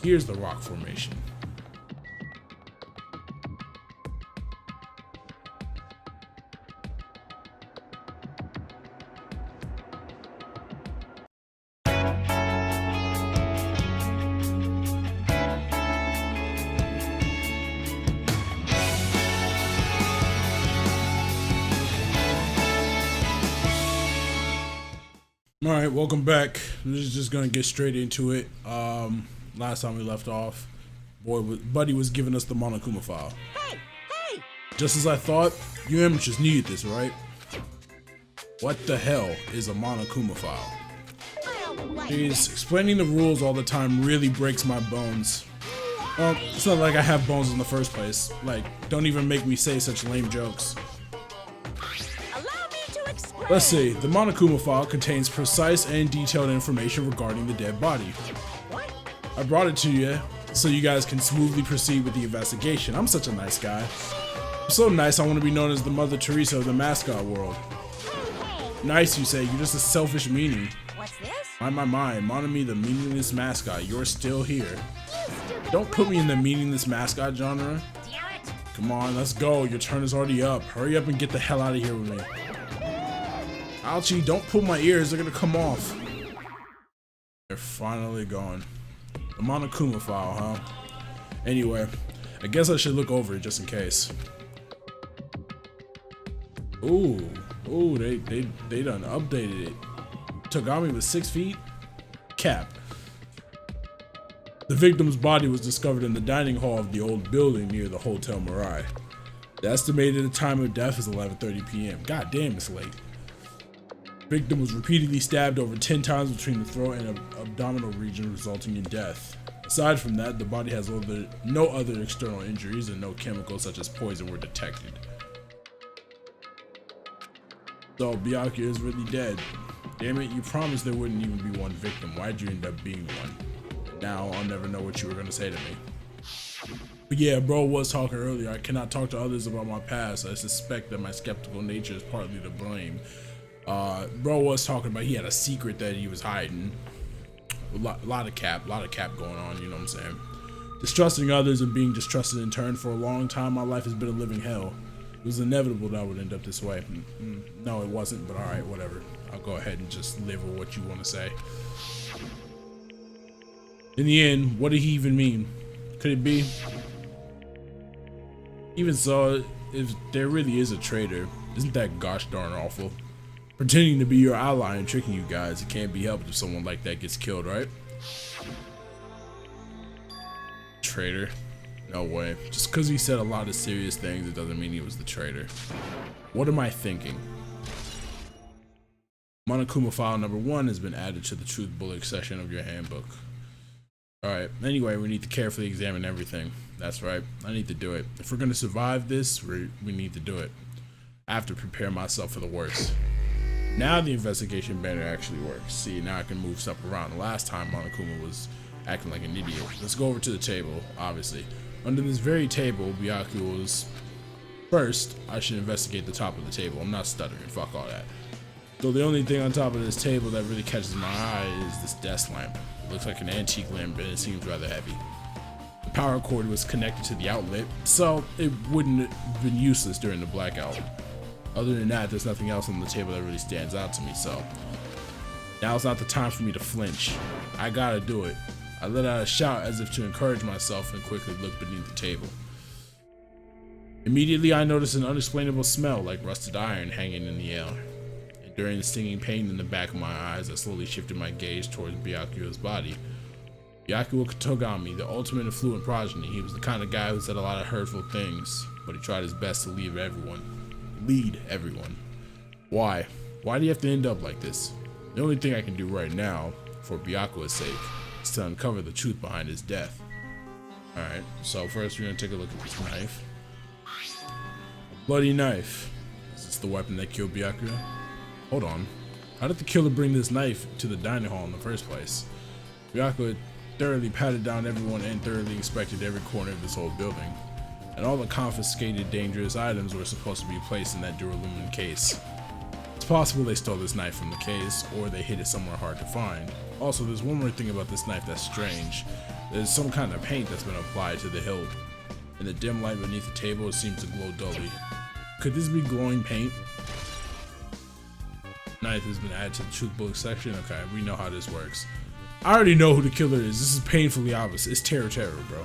Here's the rock formation. All right, welcome back. This is just gonna get straight into it. Last time we left off, Buddy was giving us the Monokuma file. Hey! Just as I thought, you amateurs needed this, right? What the hell is a Monokuma file? Jeez, explaining the rules all the time really breaks my bones. It's not like I have bones in the first place. Like, don't even make me say such lame jokes. Let's see, the Monokuma file contains precise and detailed information regarding the dead body. I brought it to you so you guys can smoothly proceed with the investigation. I'm such a nice guy. I'm so nice I want to be known as the Mother Teresa of the mascot world. Nice, you say, you're just a selfish meanie. What's this? My, Monami the meaningless mascot, you're still here. Don't put me in the meaningless mascot genre. Come on, let's go, your turn is already up. Hurry up and get the hell out of here with me. Ouchie, don't pull my ears, they're gonna come off. They're finally gone. The Monokuma file, huh? Anyway, I guess I should look over it just in case. Ooh, they done updated it. Togami was 6 feet? Cap. The victim's body was discovered in the dining hall of the old building near the Hotel Mirai. The estimated time of death is 11:30 p.m. God damn, it's late. The victim was repeatedly stabbed over 10 times between the throat and abdominal region, resulting in death. Aside from that, the body has no other external injuries and no chemicals such as poison were detected. So Byakuya is really dead. Damn it, you promised there wouldn't even be one victim. Why'd you end up being one? Now I'll never know what you were gonna say to me. But yeah, bro was talking earlier. I cannot talk to others about my past. I suspect that my skeptical nature is partly to blame. Bro was talking about he had a secret that he was hiding. A lot of cap going on, you know what I'm saying? Distrusting others and being distrusted in turn. For a long time, my life has been a living hell. It was inevitable that I would end up this way. No, it wasn't, but alright, whatever. I'll go ahead and just live with what you want to say. In the end, what did he even mean? Could it be? Even so, if there really is a traitor, isn't that gosh darn awful? Pretending to be your ally and tricking you guys, it can't be helped if someone like that gets killed, right? Traitor? No way. Just because he said a lot of serious things, it doesn't mean he was the traitor. What am I thinking? Monokuma file number 1 has been added to the Truth Bullet section of your handbook. Alright, anyway, we need to carefully examine everything. That's right, I need to do it. If we're gonna survive this, we need to do it. I have to prepare myself for the worst. Now the investigation banner actually works. See, now I can move stuff around. The last time Monokuma was acting like an idiot. Let's go over to the table, obviously. Under this very table, Byakuya was... First, I should investigate the top of the table. I'm not stuttering, fuck all that. So the only thing on top of this table that really catches my eye is this desk lamp. It looks like an antique lamp, but it seems rather heavy. The power cord was connected to the outlet, so it wouldn't have been useless during the blackout. Other than that, there's nothing else on the table that really stands out to me, so now's not the time for me to flinch. I gotta do it. I let out a shout as if to encourage myself and quickly looked beneath the table. Immediately, I noticed an unexplainable smell like rusted iron hanging in the air. And during the stinging pain in the back of my eyes, I slowly shifted my gaze towards Byakuya's body. Byakuya Togami, the ultimate affluent progeny, he was the kind of guy who said a lot of hurtful things, but he tried his best to lead everyone. Why? Why do you have to end up like this? The only thing I can do right now, for Byakuya's sake, is to uncover the truth behind his death. Alright, so first we're gonna take a look at this knife. A bloody knife. Is this the weapon that killed Byakuya? Hold on. How did the killer bring this knife to the dining hall in the first place? Byakuya thoroughly patted down everyone and thoroughly inspected every corner of this whole building. And all the confiscated dangerous items were supposed to be placed in that duralumin case. It's possible they stole this knife from the case, or they hid it somewhere hard to find. Also, there's one more thing about this knife that's strange. There's some kind of paint that's been applied to the hilt. In the dim light beneath the table, it seems to glow dully. Could this be glowing paint? Knife has been added to the truth bullet section. Okay, we know how this works. I already know who the killer is. This is painfully obvious. It's Terror, bro.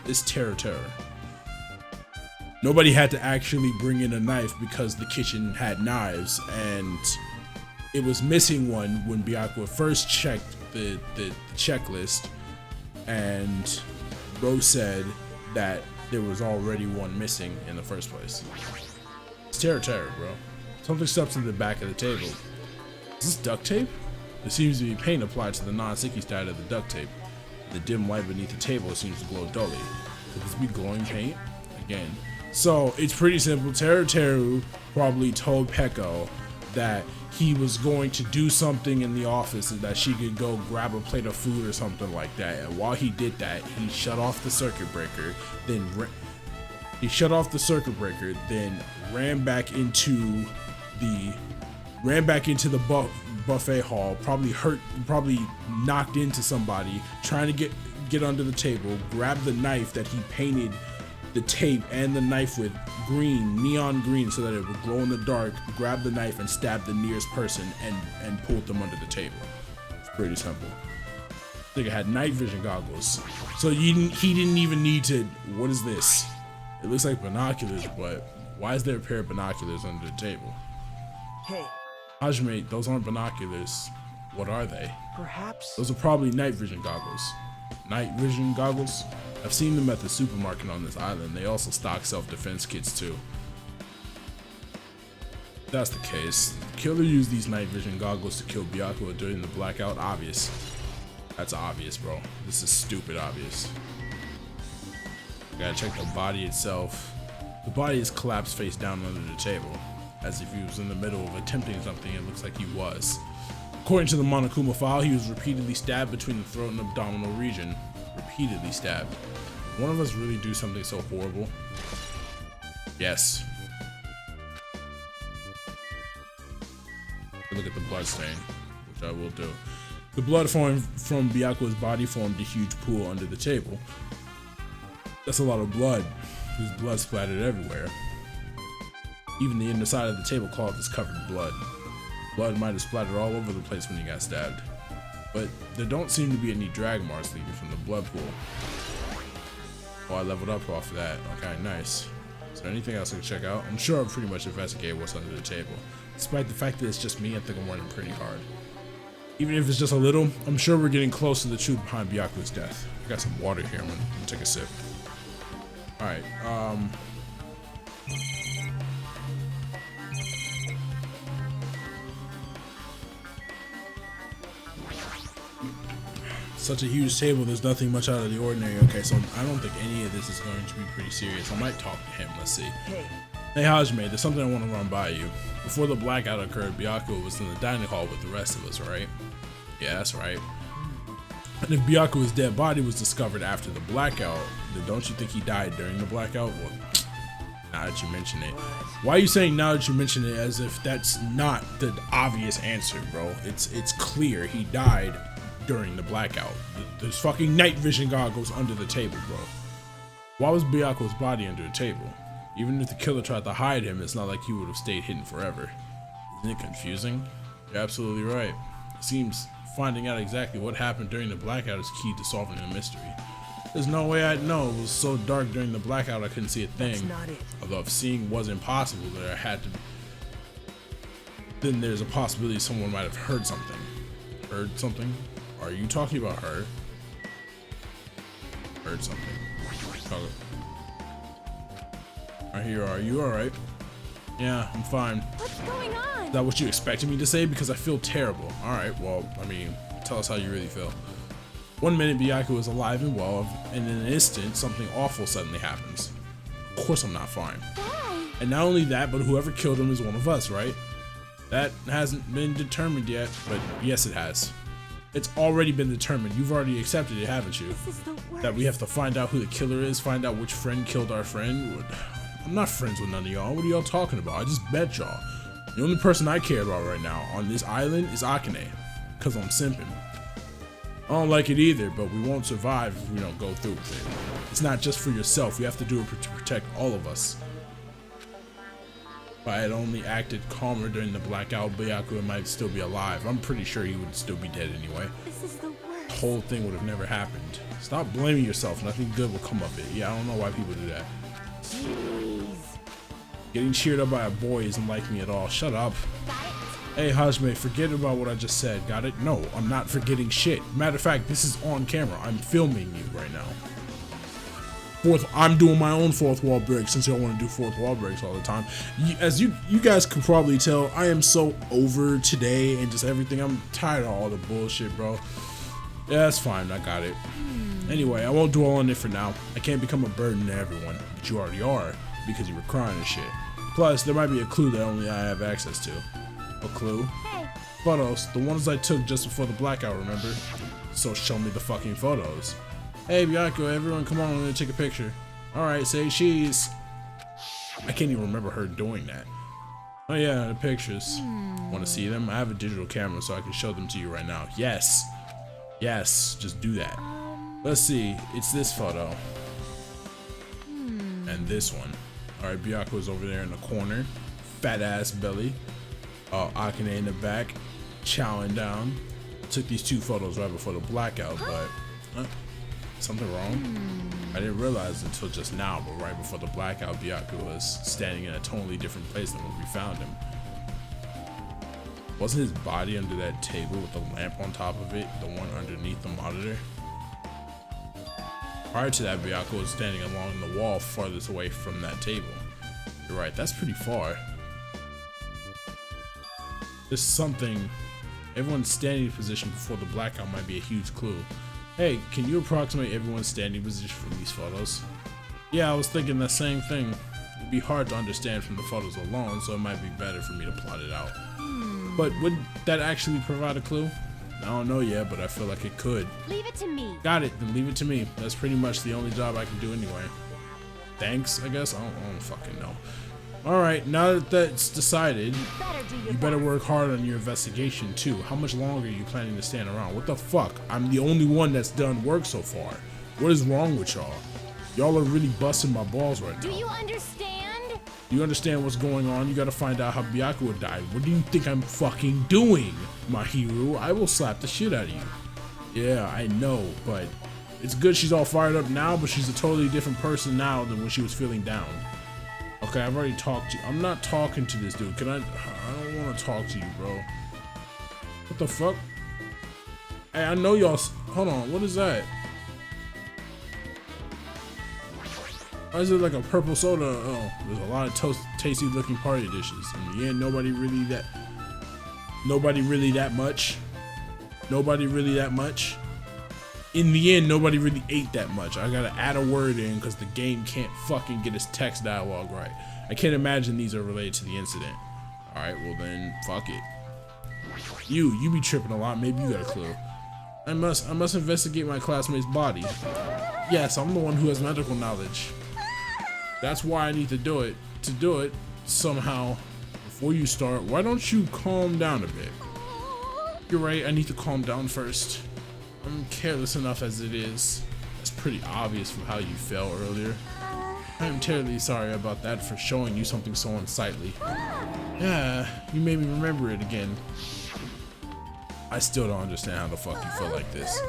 It's Terror. Nobody had to actually bring in a knife because the kitchen had knives, and it was missing one when Byakuya first checked the checklist, and Rose said that there was already one missing in the first place. It's Terror, bro. Something steps to the back of the table. Is this duct tape? There seems to be paint applied to the non-sticky side of the duct tape. The dim light beneath the table seems to glow dully. Could this be glowing paint? Again. So it's pretty simple. Teru probably told Peko that he was going to do something in the office and that she could go grab a plate of food or something like that. And while he did that, he shut off the circuit breaker, then ran back into the buffet hall, probably knocked into somebody, trying to get under the table, grabbed the knife that he painted the tape and the knife with neon green so that it would glow in the dark, grabbed the knife and stabbed the nearest person and pulled them under the table. It's pretty simple. I think it had night vision goggles. So he didn't even need to, what is this? It looks like binoculars, but why is there a pair of binoculars under the table? Hey. Hajime, those aren't binoculars. What are they? Perhaps. Those are probably night vision goggles. Night vision goggles? I've seen them at the supermarket on this island. They also stock self-defense kits too. If that's the case, the killer used these night vision goggles to kill Byakuya during the blackout. Obvious. That's obvious, bro. This is stupid obvious. Gotta check the body itself. The body is collapsed face down under the table, as if he was in the middle of attempting something. It looks like he was. According to the Monokuma file, he was repeatedly stabbed between the throat and abdominal region. Repeatedly stabbed. One of us really do something so horrible? Yes. Look at the blood stain, which I will do. The blood from Byakuya's body formed a huge pool under the table. That's a lot of blood. There's blood splattered everywhere. Even the inner side of the tablecloth is covered in blood. Blood might have splattered all over the place when he got stabbed. But there don't seem to be any drag marks leading from the blood pool. Oh, I leveled up off of that. Okay, nice. Is there anything else I can check out? I'm sure I've pretty much investigated what's under the table. Despite the fact that it's just me, I think I'm working pretty hard. Even if it's just a little, I'm sure we're getting close to the truth behind Byakuya's death. I got some water here. I'm gonna take a sip. Alright, such a huge table, there's nothing much out of the ordinary. Okay, so I don't think any of this is going to be pretty serious. I might talk to him, let's see. Hey Hajime, there's something I want to run by you. Before the blackout occurred, Byakuya was in the dining hall with the rest of us, right? Yeah, that's right. And if Byakuya's dead body was discovered after the blackout, then don't you think he died during the blackout? Well, now that you mention it. Why are you saying now that you mention it as if that's not the obvious answer, bro? It's clear he died during the blackout. There's fucking night vision goggles under the table, bro. Why was Byakuya's body under the table? Even if the killer tried to hide him, it's not like he would have stayed hidden forever. Isn't it confusing? You're absolutely right. It seems finding out exactly what happened during the blackout is key to solving the mystery. There's no way I'd know. It was so dark during the blackout I couldn't see a thing. That's not it. Although if seeing wasn't possible, there had to be. Then there's a possibility someone might have heard something. Heard something? Are you talking about her? Heard something. Right here, are you alright? Yeah, I'm fine. What's going on? Is that what you expected me to say? Because I feel terrible. Alright, well, I mean, tell us how you really feel. One minute Byakuya is alive and well, and in an instant, something awful suddenly happens. Of course I'm not fine. Why? And not only that, but whoever killed him is one of us, right? That hasn't been determined yet, but yes it has. It's already been determined. You've already accepted it, haven't you? This is the worst. That we have to find out who the killer is, find out which friend killed our friend. I'm not friends with none of y'all. What are y'all talking about? I just bet y'all. The only person I care about right now on this island is Akane, because I'm simping. I don't like it either, but we won't survive if we don't go through with it. It's not just for yourself. You have to do it to protect all of us. If I had only acted calmer during the blackout, Byakuya might still be alive. I'm pretty sure he would still be dead anyway. This is the worst. The whole thing would have never happened. Stop blaming yourself. Nothing good will come of it. Yeah, I don't know why people do that. Jeez. Getting cheered up by a boy isn't like me at all. Shut up. Hey, Hajime, forget about what I just said. Got it? No, I'm not forgetting shit. Matter of fact, this is on camera. I'm filming you right now. I'm doing my own fourth wall break since you don't want to do fourth wall breaks all the time. As you guys could probably tell, I am so over today and just everything. I'm tired of all the bullshit, bro. Yeah, that's fine. I got it. Anyway, I won't dwell on it for now. I can't become a burden to everyone, but you already are because you were crying and shit. Plus, there might be a clue that only I have access to. A clue? Hey. Photos. The ones I took just before the blackout, remember? So show me the fucking photos. Hey, Byakuya, everyone come on, I'm gonna take a picture. Alright, say cheese. I can't even remember her doing that. Oh yeah, the pictures. Want to see them? I have a digital camera so I can show them to you right now. Yes. Yes, just do that. Let's see, it's this photo. And this one. Alright, Byakuya's over there in the corner. Fat ass belly. Akane in the back, chowing down. Took these two photos right before the blackout, but something wrong? I didn't realize until just now, but right before the blackout, Byakuya was standing in a totally different place than when we found him. Wasn't his body under that table with the lamp on top of it, the one underneath the monitor? Prior to that, Byakuya was standing along the wall farthest away from that table. You're right, that's pretty far. There's something. Everyone's standing position before the blackout might be a huge clue. Hey, can you approximate everyone's standing position from these photos? Yeah, I was thinking the same thing. It'd be hard to understand from the photos alone, so it might be better for me to plot it out. But would that actually provide a clue? I don't know yet, but I feel like it could. Leave it to me. Got it, then leave it to me. That's pretty much the only job I can do anyway. Thanks, I guess? I don't fucking know. Alright, now that that's decided, you better work hard on your investigation too. How much longer are you planning to stand around? What the fuck? I'm the only one that's done work so far. What is wrong with y'all? Y'all are really busting my balls right now. Do you understand? Do you understand what's going on? You gotta find out how Byakuya died. What do you think I'm fucking doing, my hero? I will slap the shit out of you. Yeah, I know, but it's good she's all fired up now, but she's a totally different person now than when she was feeling down. Okay, I've already talked to you. I'm not talking to this dude. I don't want to talk to you, bro. What the fuck? Hey, I know y'all. Hold on, what is that? Why is it like a purple soda? Oh, there's a lot of tasty looking party dishes. In the end, nobody really that much. Nobody really that much. In the end, nobody really ate that much. I gotta add a word in because the game can't fucking get its text dialogue right. I can't imagine these are related to the incident. Alright, well then, fuck it. You be tripping a lot. Maybe you got a clue. I must investigate my classmate's body. Yes, I'm the one who has medical knowledge. That's why I need to do it. To do it, somehow, before you start, why don't you calm down a bit? You're right, I need to calm down first. I'm careless enough as it is. It's pretty obvious from how you fell earlier. I am terribly sorry about that for showing you something so unsightly. Yeah, you made me remember it again. I still don't understand how the fuck you feel like this.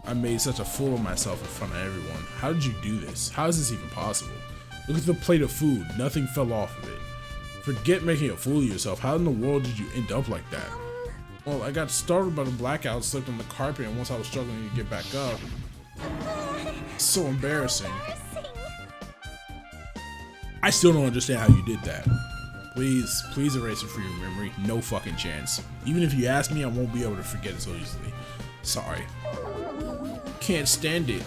I made such a fool of myself in front of everyone. How did you do this? How is this even possible? Look at the plate of food. Nothing fell off of it. Forget making a fool of yourself. How in the world did you end up like that? Well, I got startled by the blackout, slipped on the carpet, and once I was struggling to get back up. So embarrassing. I still don't understand how you did that. Please erase it from your memory. No fucking chance. Even if you ask me, I won't be able to forget it so easily. Sorry. Can't stand it.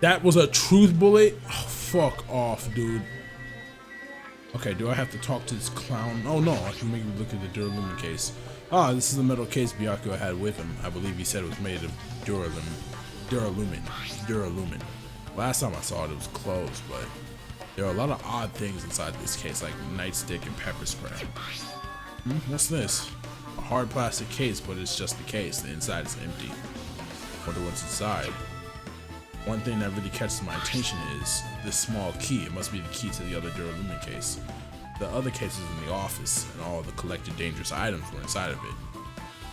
That was a truth bullet? Oh, fuck off, dude. Okay, do I have to talk to this clown? Oh no, I can make him look at the Duralumin case. Ah, this is the metal case Byakuya had with him. I believe he said it was made of Duralumin. Last time I saw it, it was closed, but there are a lot of odd things inside this case, like nightstick and pepper spray. What's this? A hard plastic case, but it's just the case. The inside is empty. Wonder what's inside. One thing that really catches my attention is this small key. It must be the key to the other Duralumin case. The other case is in the office, and all the collected dangerous items were inside of it.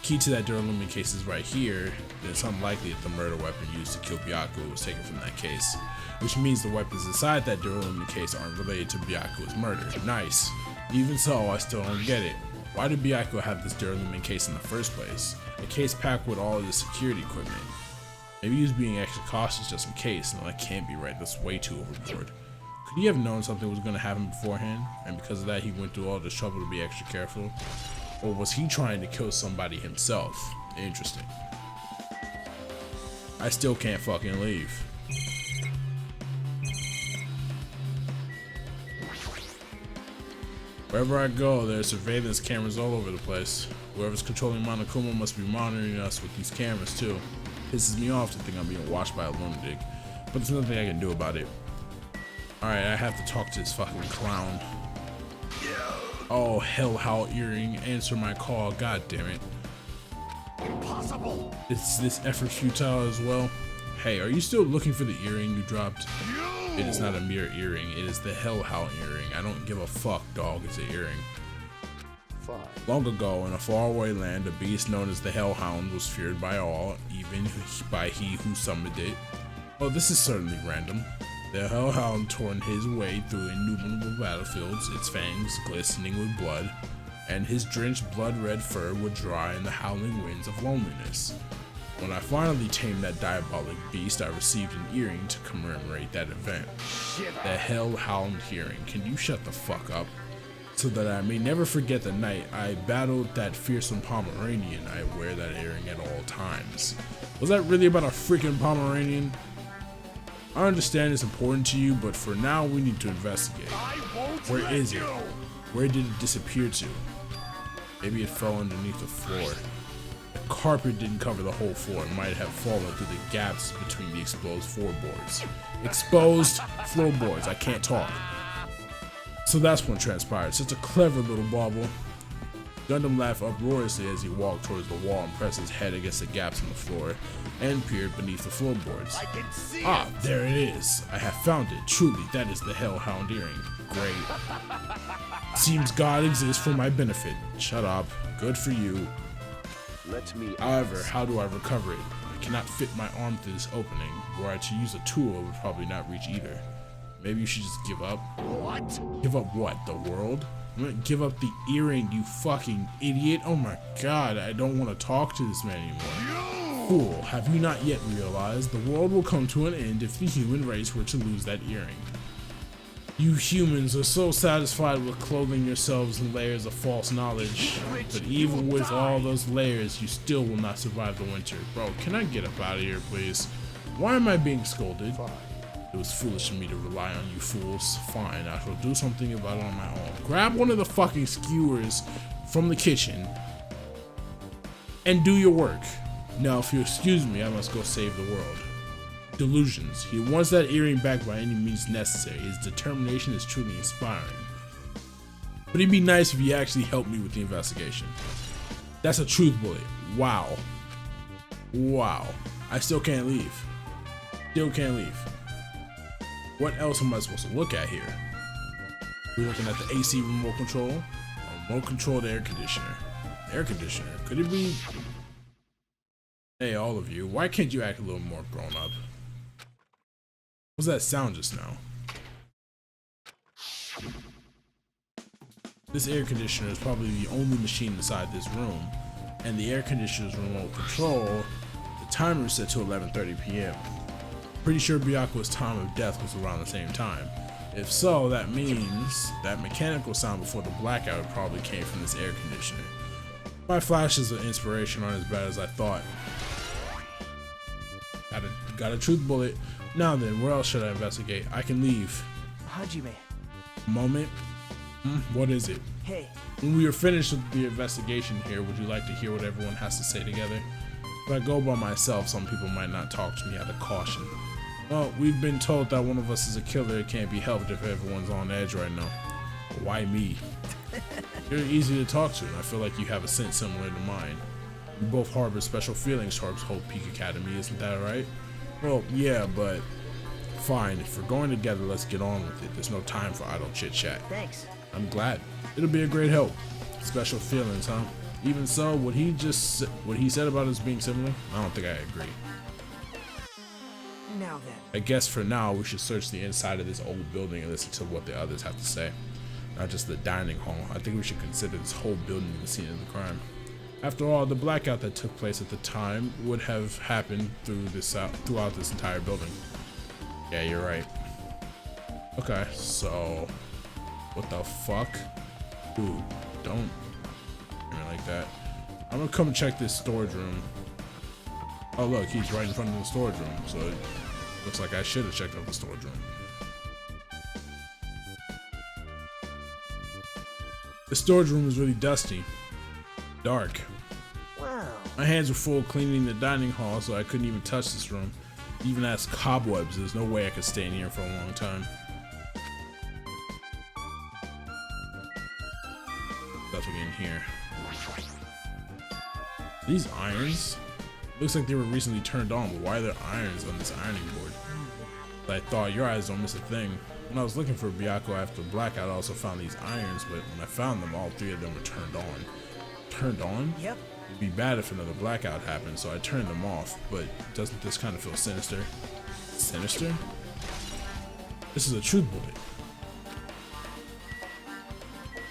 Key to that Duralumin case is right here. Then it's unlikely that the murder weapon used to kill Byakuya was taken from that case, which means the weapons inside that Duralumin case aren't related to Byakuya's murder. Nice. Even so, I still don't get it. Why did Byakuya have this Duralumin case in the first place? A case packed with all of the security equipment. Maybe he was being extra cautious just in case. No, that can't be right. That's way too overboard. Could he have known something was going to happen beforehand, and because of that he went through all this trouble to be extra careful? Or was he trying to kill somebody himself? Interesting. I still can't fucking leave. Wherever I go, there are surveillance cameras all over the place. Whoever's controlling Monokuma must be monitoring us with these cameras too. Pisses me off to think I'm being watched by a lunatic, but there's nothing I can do about it. Alright, I have to talk to this fucking clown. Oh, hellhound earring, answer my call, god damn it. Impossible. Is this effort futile as well? Hey, are you still looking for the earring you dropped? It is not a mere earring, it is the hellhound earring. I don't give a fuck, dog, it's an earring. Fine. Long ago, in a faraway land, a beast known as the Hellhound was feared by all, even by he who summoned it. Oh, this is certainly random. The Hellhound torn his way through innumerable battlefields, its fangs glistening with blood, and his drenched blood-red fur would dry in the howling winds of loneliness. When I finally tamed that diabolic beast, I received an earring to commemorate that event. The Hellhound earring. Can you shut the fuck up? So that I may never forget the night I battled that fearsome Pomeranian, I wear that earring at all times. Was that really about a freaking Pomeranian? I understand it's important to you, but for now we need to investigate. Where is it? Where did it disappear to? Maybe it fell underneath the floor. The carpet didn't cover the whole floor. It might have fallen through the gaps between the exposed floorboards. Exposed floorboards. I can't talk. So that's when transpired. Such a clever little bauble. Gundam laughed uproariously as he walked towards the wall and pressed his head against the gaps in the floor and peered beneath the floorboards. Ah, there it is. I have found it. Truly, that is the Hellhound earring. Great. Seems God exists for my benefit. Shut up. Good for you. However, how do I recover it? I cannot fit my arm through this opening. Were I to use a tool, it would probably not reach either. Maybe you should just give up. What? Give up what? The world? I'm gonna give up the earring, you fucking idiot. Oh my god, I don't want to talk to this man anymore. Fool, have you not yet realized the world will come to an end if the human race were to lose that earring? You humans are so satisfied with clothing yourselves in layers of false knowledge, but even with all those layers, you still will not survive the winter. Bro, can I get up out of here, please? Why am I being scolded? It was foolish of me to rely on you fools. Fine, I shall do something about it on my own. Grab one of the fucking skewers from the kitchen and do your work. Now, if you excuse me, I must go save the world. Delusions. He wants that earring back by any means necessary. His determination is truly inspiring. But it'd be nice if he actually helped me with the investigation. That's a truth bullet. Wow. Wow. I still can't leave. Still can't leave. What else am I supposed to look at here? We're looking at the AC remote control. A remote controlled air conditioner. Air conditioner? Could it be? Hey, all of you. Why can't you act a little more grown up? What was that sound just now? This air conditioner is probably the only machine inside this room. And the air conditioner's remote control, the timer is set to 11:30 p.m. Pretty sure Byakuya's time of death was around the same time. If so, that means that mechanical sound before the blackout probably came from this air conditioner. My flashes of inspiration aren't as bad as I thought. Got a truth bullet. Now then, where else should I investigate? I can leave. Hajime. Moment? What is it? Hey. When we are finished with the investigation here, would you like to hear what everyone has to say together? If I go by myself, some people might not talk to me out of caution. Well, we've been told that one of us is a killer. It can't be helped if everyone's on edge right now. Why me? You're easy to talk to, and I feel like you have a sense similar to mine. We both harbor special feelings towards Hope Peak Academy, isn't that right? Well, yeah, but fine. If we're going together, let's get on with it. There's no time for idle chit-chat. Thanks. I'm glad. It'll be a great help. Special feelings, huh? Even so, what he said about us being similar, I don't think I agree. Now then. I guess for now, we should search the inside of this old building and listen to what the others have to say. Not just the dining hall. I think we should consider this whole building the scene of the crime. After all, the blackout that took place at the time would have happened throughout this entire building. Yeah, you're right. Okay, so what the fuck? Dude, don't do me like that. I'm gonna come check this storage room. Oh look, he's right in front of the storage room, so it looks like I should have checked out the storage room. The storage room is really dusty. Dark. Wow. My hands were full cleaning the dining hall, so I couldn't even touch this room. It even has cobwebs. There's no way I could stay in here for a long time. Nothing in here. These irons? Looks like they were recently turned on, but why are there irons on this ironing board? I thought your eyes don't miss a thing. When I was looking for Byakko after the blackout, I also found these irons, but when I found them, all three of them were turned on. Turned on? Yep. It'd be bad if another blackout happened, so I turned them off, but doesn't this kind of feel sinister? Sinister? This is a truth bullet.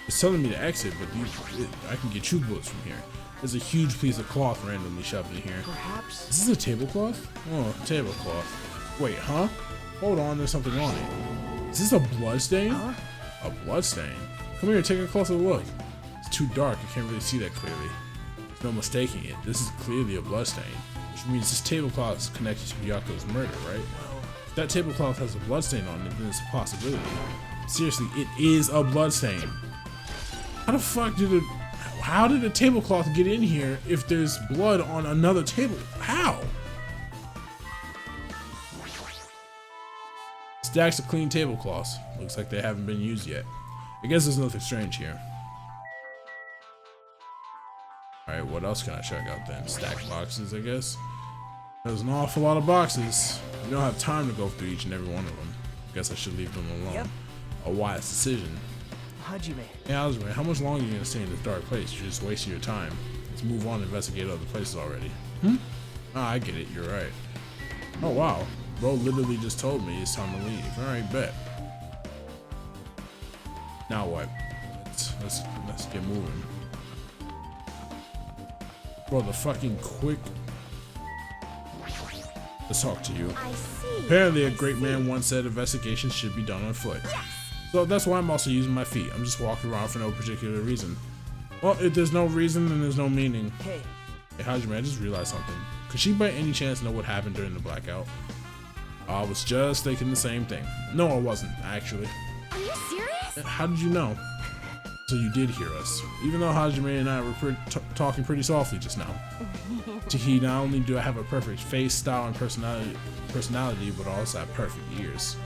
It's telling me to exit, but I can get truth bullets from here. There's a huge piece of cloth randomly shoved in here. Perhaps. Is this a tablecloth? Oh, tablecloth. Wait, huh? Hold on, there's something on it. Is this a blood stain? Huh? A blood stain? Come here, take a closer look. It's too dark, I can't really see that clearly. There's no mistaking it. This is clearly a blood stain, which means this tablecloth is connected to Byakko's murder, right? If that tablecloth has a blood stain on it, then it's a possibility. Seriously, it is a blood stain. How did a tablecloth get in here if there's blood on another table? How? Stacks of clean tablecloths. Looks like they haven't been used yet. I guess there's nothing strange here. Alright, what else can I check out then? Stacked boxes, I guess. There's an awful lot of boxes. We don't have time to go through each and every one of them. Guess I should leave them alone. Yep. A wise decision. Hajime. Yeah, Hajime, how much longer are you gonna stay in this dark place? You're just wasting your time. Let's move on and investigate other places already. Ah, I get it, you're right. Oh wow. Bro literally just told me it's time to leave. Alright, bet. Now what? Let's get moving. Bro, the fucking quick. Let's talk to you. I see. Apparently a great man once said investigations should be done on foot. So that's why I'm also using my feet. I'm just walking around for no particular reason. Well, if there's no reason, then there's no meaning. Hey. Hey, Hajime, I just realized something. Could she by any chance know what happened during the blackout? I was just thinking the same thing. No, I wasn't, actually. Are you serious? How did you know? So you did hear us. Even though Hajime and I were talking pretty softly just now. Tahi, not only do I have a perfect face, style, and personality, but I also have perfect ears.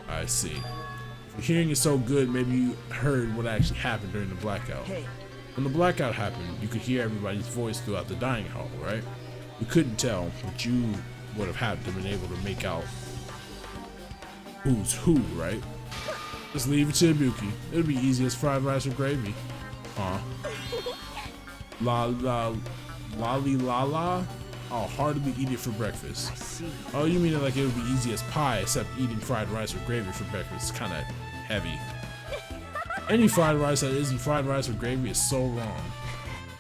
I see. If your hearing is so good, maybe you heard what actually happened during the blackout. Hey. When the blackout happened, you could hear everybody's voice throughout the dining hall, right? You couldn't tell, but you would have had to been able to make out who's who, right? Just leave it to Ibuki. It'll be easy as fried rice with gravy. Huh? Lolly la la? I'll hardly eat it for breakfast. I see. Oh, you mean it like it would be easy as pie, except eating fried rice with gravy for breakfast is kind of heavy. Any fried rice that isn't fried rice with gravy is so wrong.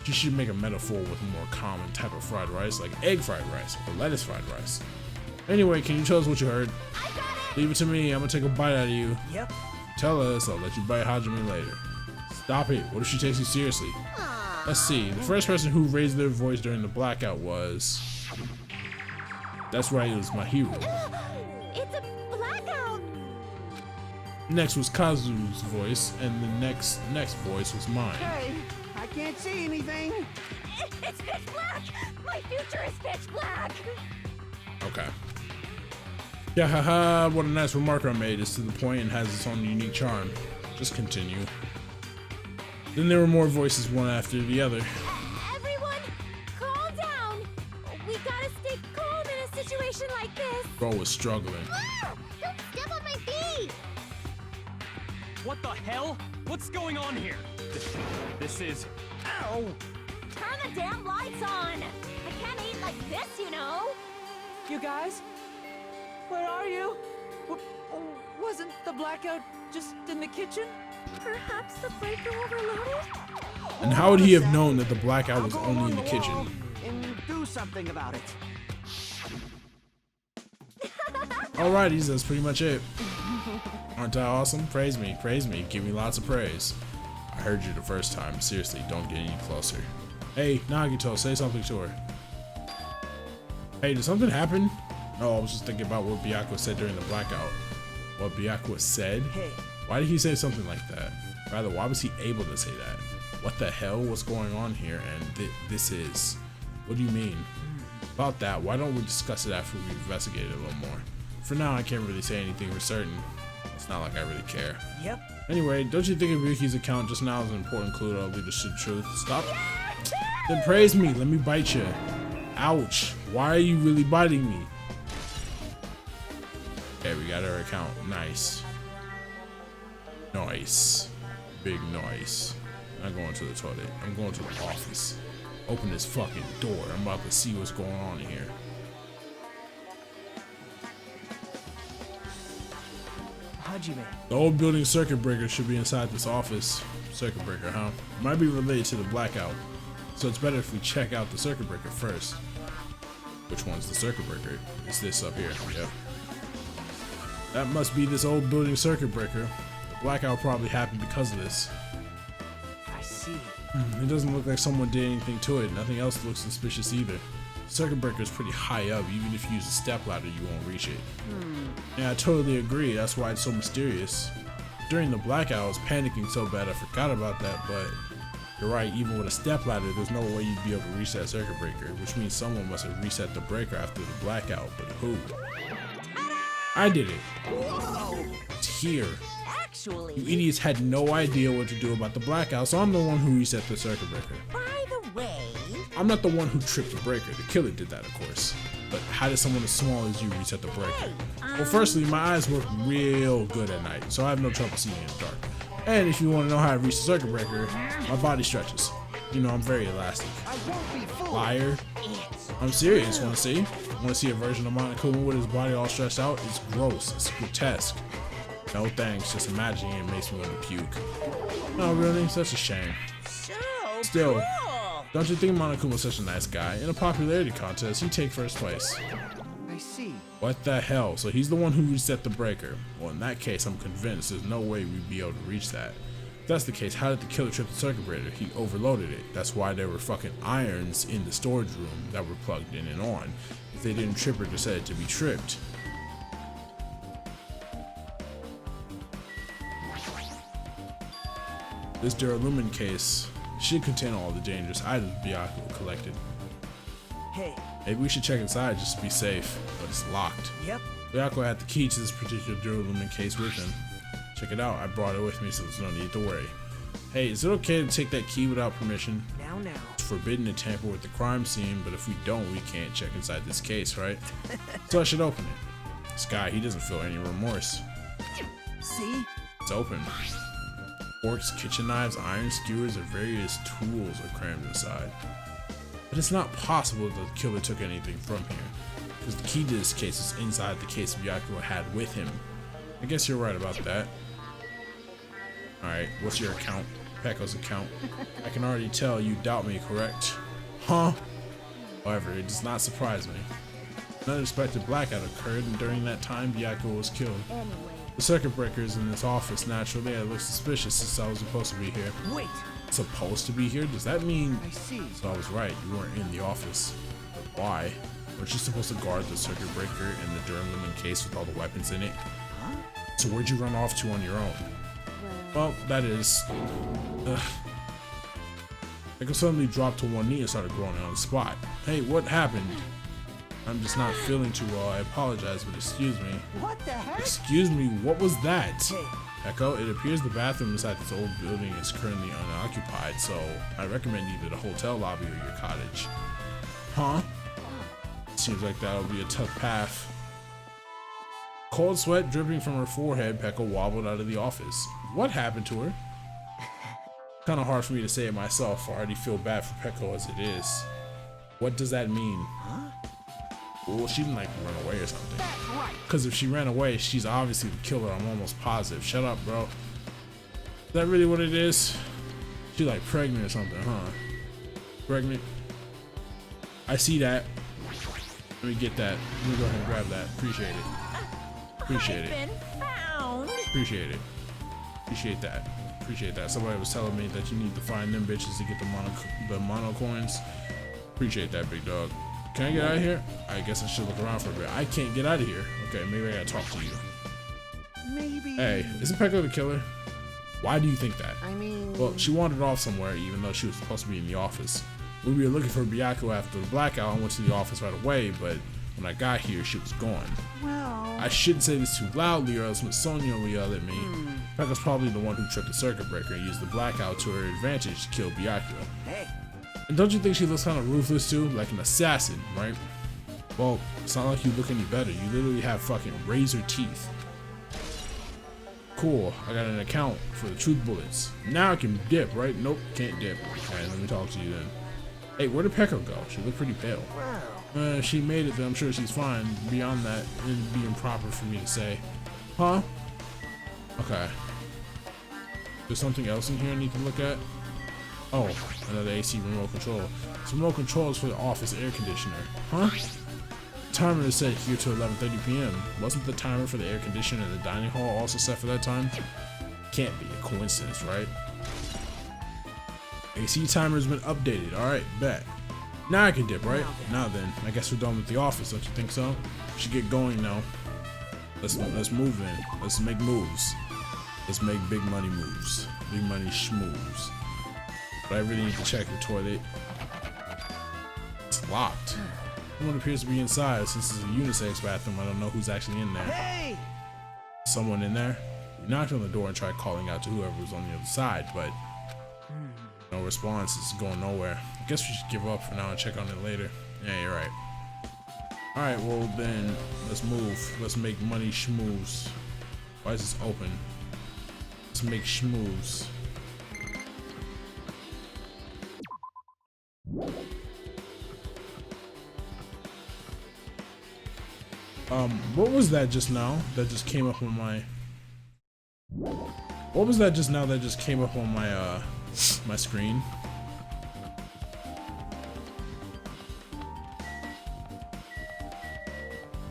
You should make a metaphor with a more common type of fried rice, like egg fried rice or lettuce fried rice. Anyway, can you tell us what you heard? Leave it to me, I'm gonna take a bite out of you. Yep. Tell us, I'll let you bite Hajime later. Stop it, what if she takes you seriously? Let's see, the first person who raised their voice during the blackout was... That's right, it was my hero. It's a blackout. Next was Kazu's voice, and the next voice was mine. Hey, I can't see anything. It's pitch black. My future is pitch black. Okay. Yeah, haha, what a nice remark I made. It's to the point and has its own unique charm. Just continue. Then there were more voices, one after the other. Everyone, calm down. We gotta stay calm in a situation like this. Bro was struggling. Don't step on my feet. What the hell? What's going on here? This is... Ow! Turn the damn lights on. I can't eat like this, you know. You guys? Where are you? Wasn't the blackout just in the kitchen? Perhaps the breaker overloaded? And how would he have known that the blackout I'll was go only along in the wall kitchen? and do something about it. Alrighties, that's pretty much it. Aren't I awesome? Praise me, give me lots of praise. I heard you the first time. Seriously, don't get any closer. Hey, Nagito, say something to her. Hey, did something happen? No, I was just thinking about what Byakuya said during the blackout. What Byakuya said? Hey. Why did he say something like that? Rather, why was he able to say that? What the hell? What's going on here? And this is... What do you mean? About that, why don't we discuss it after we investigate it a little more? For now, I can't really say anything for certain. It's not like I really care. Yep. Anyway, don't you think Ryuki's account just now is an important clue to lead us to the truth? Stop. Then praise me. Let me bite you. Ouch. Why are you really biting me? Okay, we got our account. Nice. Nice. Big nice. I'm going to the toilet. I'm going to the office. Open this fucking door. I'm about to see what's going on in here. Hajime. The old building circuit breaker should be inside this office. Circuit breaker, huh? Might be related to the blackout. So it's better if we check out the circuit breaker first. Which one's the circuit breaker? It's this up here. Yep. That must be this old building circuit breaker. The blackout probably happened because of this. I see. It doesn't look like someone did anything to it. Nothing else looks suspicious either. The circuit breaker is pretty high up. Even if you use a stepladder, you won't reach it. Yeah, I totally agree. That's why it's so mysterious. During the blackout, I was panicking so bad I forgot about that, but you're right, even with a stepladder, there's no way you'd be able to reach that circuit breaker, which means someone must have reset the breaker after the blackout, but who? I did it. It's here. Actually, You idiots had no idea what to do about the blackout, so I'm the one who reset the circuit breaker. by the way, I'm not the one who tripped the breaker. The killer did that, of course. But how did someone as small as you reset the breaker? Well, firstly, my eyes work real good at night, so I have no trouble seeing in the dark. And if you want to know how I reach the circuit breaker, my body stretches. You know, I'm very elastic. I won't be fooled. Liar. I'm serious. Want to see? Want to see a version of Monokuma with his body all stretched out? It's gross. It's grotesque. No thanks. Just imagining it makes me want to puke. No, really? Such a shame. so Still, cool. don't you think Monokuma's such a nice guy? In a popularity contest, he'd take first place. I see. What the hell? So he's the one who reset the breaker. Well, in that case, I'm convinced there's no way we'd be able to reach that. If that's the case, how did the killer trip the circuit breaker? He overloaded it. That's why there were fucking irons in the storage room that were plugged in and on. If they didn't trip it, they said it to be tripped. This Duralumin case should contain all the dangerous items Byakuya collected. Hey. Maybe we should check inside just to be safe, but it's locked. Yep. Byakuya had the key to this particular Duralumin case with him. Check it out, I brought it with me so there's no need to worry. Hey, is it okay to take that key without permission? Now. It's forbidden to tamper with the crime scene, but if we don't, we can't check inside this case, right? So I should open it. This guy, he doesn't feel any remorse. See? It's open. Forks, kitchen knives, iron skewers, and various tools are crammed inside. But it's not possible that the killer took anything from here, because the key to this case is inside the case Byakuya had with him. I guess you're right about that. Alright, what's your account? Pecco's account. I can already tell you doubt me, correct? Huh? However, it does not surprise me. An unexpected blackout occurred, and during that time, Byakuya was killed. The circuit breakers in this office, naturally, I look suspicious since I was supposed to be here. Wait. Supposed to be here? Does that mean... I see. So I was right, you weren't in the office. But why? Weren't you supposed to guard the circuit breaker and the Duralumin case with all the weapons in it? Huh? So where'd you run off to on your own? Well, that is... I could suddenly drop to one knee and started groaning on the spot. Hey, what happened? I'm just not feeling too well. I apologize, but excuse me. What the heck? Excuse me, what was that? Hey, Echo, it appears the bathroom inside this old building is currently unoccupied, so I recommend either the hotel lobby or your cottage. Huh? Seems like that'll be a tough path. Cold sweat dripping from her forehead, Pekka wobbled out of the office. What happened to her? Kinda hard for me to say it myself. I already feel bad for Pekka as it is. What does that mean? huh? Well, she didn't like run away or something. That's right. Because if she ran away, she's obviously the killer. I'm almost positive. Shut up, bro. Is that really what it is? She like pregnant or something, huh? Pregnant? I see that. Let me get that. Let me go ahead and grab that. Appreciate it. Appreciate I've it. been found. Appreciate it. Appreciate that. Appreciate that. Somebody was telling me that you need to find them bitches to get the mono coins. Appreciate that, big dog. Can I get out of here? I guess I should look around for a bit. I can't get out of here. Okay, maybe I gotta talk to you. Maybe. Hey, isn't Pekka the killer? Why do you think that? I mean. Well, she wandered off somewhere even though she was supposed to be in the office. We were looking for Byakuya after the blackout. I went to the office right away, but when I got here, she was gone. Well. I shouldn't say this too loudly or else Miss Sonia will yell at me. Pekka's probably the one who tripped the circuit breaker and used the blackout to her advantage to kill Byakuya. Hey. And don't you think she looks kind of ruthless too? Like an assassin, right? Well, it's not like you look any better. You literally have fucking razor teeth. Cool, I got an account for the truth bullets. Now I can dip, right? Nope, can't dip. Alright, let me talk to you then. Hey, where did Pekka go? She looked pretty pale. Well. If she made it, then I'm sure she's fine. Beyond that, it'd be improper for me to say. Huh? Okay. There's something else in here I need to look at? Oh, another AC remote control. This remote control is for the office air conditioner. Huh? Timer is set here to 11:30 p.m. Wasn't the timer for the air conditioner in the dining hall also set for that time? Can't be a coincidence, right? AC timer's been updated. Alright, bet. Now I can dip, right? Now then, I guess we're done with the office, don't you think so? We should get going now. Let's move in. Let's make moves. Let's make big money moves. Big money schmoves. But I really need to check the toilet. It's locked. Someone appears to be inside. Since it's a unisex bathroom, I don't know who's actually in there. Hey. Someone in there? We knocked on the door and tried calling out to whoever was on the other side, but no response. It's going nowhere. I guess we should give up for now and check on it later. Yeah, you're right. Alright, well then, let's move. Let's make money schmoves. Why is this open? Let's make schmoves. What was that just now? That just came up on my... What was that just now that just came up on my, my screen?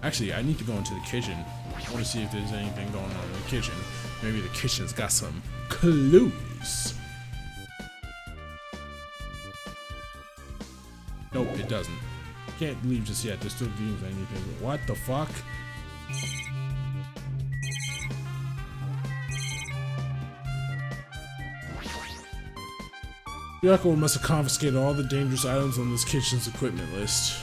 Actually, I need to go into the kitchen. I want to see if there's anything going on in the kitchen. Maybe the kitchen's got some clues. Nope, it doesn't. Can't leave just yet. There's still games anything. What the fuck? Byakuya must have confiscated all the dangerous items on this kitchen's equipment list.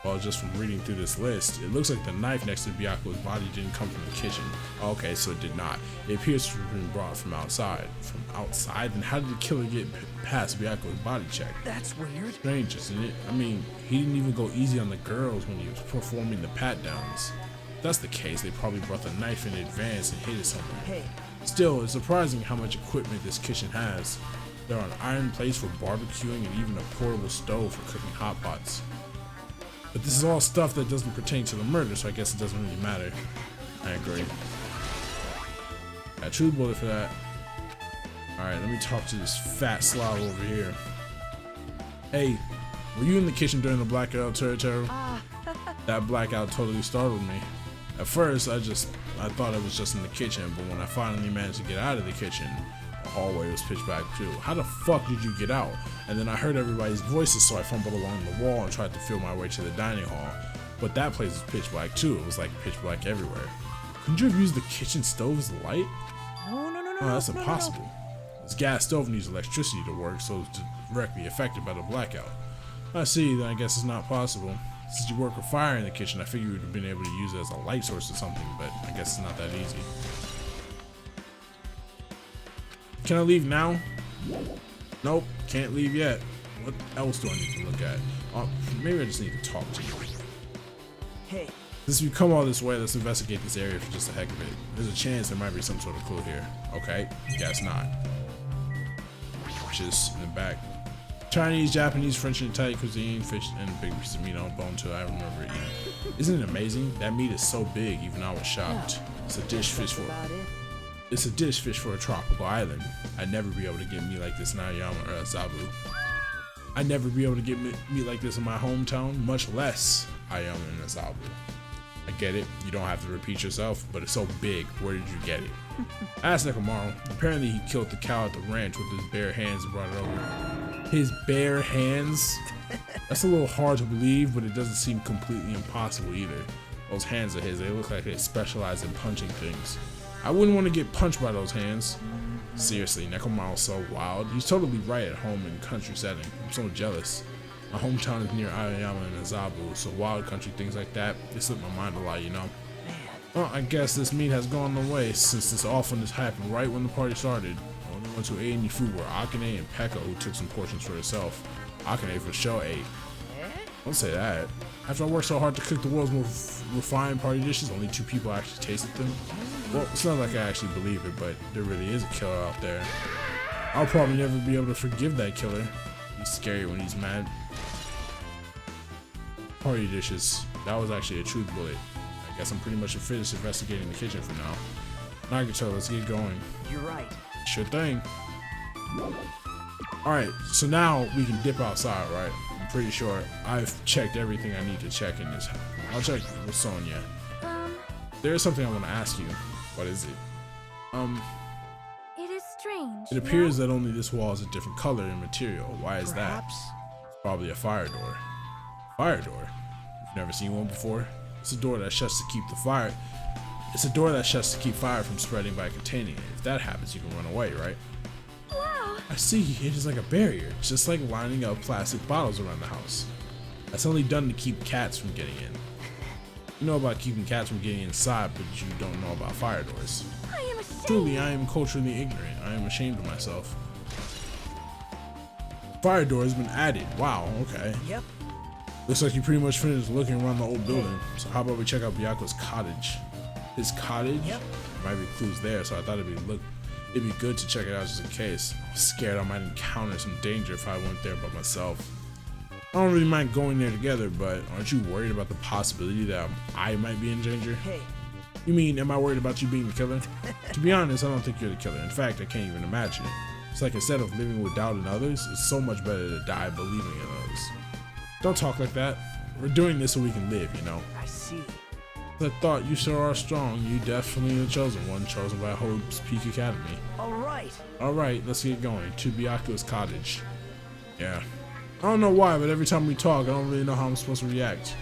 Well, just from reading through this list, it looks like the knife next to Byakuya's body didn't come from the kitchen. Okay, so it did not. It appears to have been brought from outside. From outside? Then how did the killer get past Byakuya's body check? That's weird. Strange, isn't it? I mean, he didn't even go easy on the girls when he was performing the pat-downs. If that's the case, they probably brought the knife in advance and hid it somewhere. Hey. Still, it's surprising how much equipment this kitchen has. There are an iron plates for barbecuing and even a portable stove for cooking hot pots. But this is all stuff that doesn't pertain to the murder, so I guess it doesn't really matter. I agree. Got truth bullet for that. Alright, let me talk to this fat slob over here. Hey, were you in the kitchen during the blackout, Taro? That blackout totally startled me. At first, I thought it was just in the kitchen, but when I finally managed to get out of the kitchen, the hallway was pitch black too. How the fuck did you get out? And then I heard everybody's voices, so I fumbled along the wall and tried to feel my way to the dining hall. But that place was pitch black too. It was like pitch black everywhere. Couldn't you have used the kitchen stove as a light? No. Oh, that's impossible. This gas stove needs electricity to work, so it's directly affected by the blackout. I see, then I guess it's not possible. Since you work with fire in the kitchen, I figured you would have been able to use it as a light source or something, but I guess it's not that easy. Can I leave now? Nope, can't leave yet. What else do I need to look at? Maybe I just need to talk to you. Hey, Since we come all this way, let's investigate this area for just the heck of it. There's a chance there might be some sort of clue here. Okay, guess not. Just in the back. Chinese, Japanese, French, and Italian cuisine, fish, and a big piece of meat on bone too. I remember eating. Isn't it amazing? That meat is so big, even I was shocked. It's a dish fish for. about it. It's a dish fish for a tropical island. I'd never be able to get meat like this in Ayama or Azabu. I'd never be able to get meat like this in my hometown, much less Ayama and Azabu. I get it, you don't have to repeat yourself, but it's so big, where did you get it? I asked Nekomaru. Apparently he killed the cow at the ranch with his bare hands and brought it over. His bare hands? That's a little hard to believe, but it doesn't seem completely impossible either. Those hands of his, they look like they specialize in punching things. I wouldn't want to get punched by those hands. Seriously, Nekomaru's so wild. He's totally right at home in country setting. I'm so jealous. My hometown is near Aoyama and Azabu, so wild country things like that, they slip my mind a lot, you know. Well, I guess this meat has gone the way since this awfulness happened right when the party started. The only ones who ate any food were Akane and Pekka, who took some portions for herself. Akane for sure ate. Don't say that. After I worked so hard to cook the world's most refined party dishes, only 2 people actually tasted them. Well, it's not like I actually believe it, but there really is a killer out there. I'll probably never be able to forgive that killer. He's scary when he's mad. Party dishes. That was actually a truth bullet. I guess I'm pretty much finished investigating the kitchen for now. Nagato, let's get going. You're right. Sure thing. Alright, so now we can dip outside, right? I'm pretty sure I've checked everything I need to check in this house. I'll check with Sonia. There is something I want to ask you. What is it? It is strange. It appears that only this wall is a different color and material. Why is Perhaps. that? It's probably a fire door. Fire door? You've never seen one before? It's a door that shuts to keep the fire. It's a door that shuts to keep fire from spreading by containing it. If that happens, you can run away, right? Wow. I see. It is like a barrier, just like lining up plastic bottles around the house. That's only done to keep cats from getting in. You know about keeping cats from getting inside, but you don't know about fire doors. I am ashamed. Truly, I am culturally ignorant. I am ashamed of myself. Fire door has been added. Wow, okay. Yep. Looks like you pretty much finished looking around the old building. So how about we check out Byaku's cottage? His cottage? Yep. There might be clues there, so I thought it'd be good to check it out just in case. I was scared I might encounter some danger if I went there by myself. I don't really mind going there together, but aren't you worried about the possibility that I might be in danger? Hey, You mean, am I worried about you being the killer? To be honest, I don't think you're the killer. In fact, I can't even imagine it. It's like instead of living with doubt in others, it's so much better to die believing in others. Don't talk like that. We're doing this so we can live, you know. I see. I thought you sure are strong. You definitely the chosen one, chosen by Hope's Peak Academy. All right. Alright, let's get going. To Byaku's cottage. Yeah. I don't know why, but every time we talk, I don't really know how I'm supposed to react.